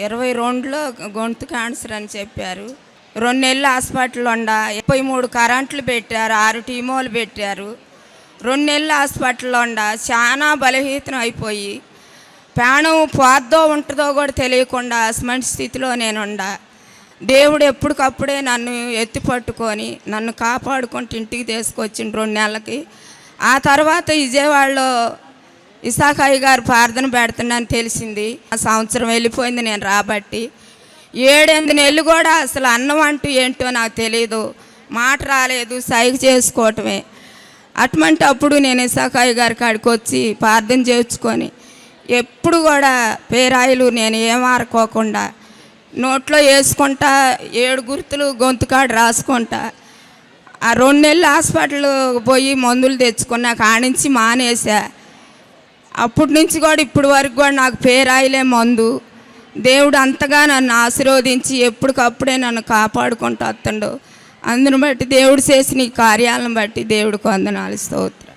22లో గొంతు క్యాన్సర్ అని చెప్పారు. 2 నెలలు హాస్పిటల్లో 33 కరెంట్లు పెట్టారు, 6 టీమోలు పెట్టారు. 2 నెలలు హాస్పిటల్లో చాలా బలహీనం అయిపోయి ప్రాణం పోద్దో ఉంటుందో కూడా తెలియకుండా అసమంటి స్థితిలో నేనుండా. దేవుడు ఎప్పటికప్పుడే నన్ను ఎత్తి పట్టుకొని నన్ను కాపాడుకుంటూ ఇంటికి తీసుకొచ్చిన 2 నెలలకి. ఆ తర్వాత విజయవాడలో ఇసాకయ్య గారు ప్రార్థన పెడుతున్నాను తెలిసింది. ఆ సంవత్సరం వెళ్ళిపోయింది నేను రాబట్టి. 7-8 నెలలు కూడా అసలు అన్నం అంటూ ఏంటో నాకు తెలియదు, మాట రాలేదు, సైగ చేసుకోవటమే. అటువంటి అప్పుడు నేను ఇసాకయ్య గారి కాడికి వచ్చి ప్రార్థన చేర్చుకొని ఎప్పుడు కూడా పేరాయిలు నేను ఏమారుకోకుండా నోట్లో వేసుకుంటా, 7 గుర్తులు గొంతుకాడు రాసుకుంటా. ఆ 2 నెలలు హాస్పిటల్ పోయి మందులు తెచ్చుకున్నా, కానించి మానేసా. అప్పటి నుంచి కూడా ఇప్పటి వరకు కూడా నాకు పేరాయిలే మందు. దేవుడు అంతగా నన్ను ఆశీర్వదించి ఎప్పటికప్పుడే నన్ను కాపాడుకుంటూ వస్తుండు. అందును బట్టి దేవుడు చేసిన ఈ కార్యాలను బట్టి దేవుడికి వందనాలు, స్తోత్రం.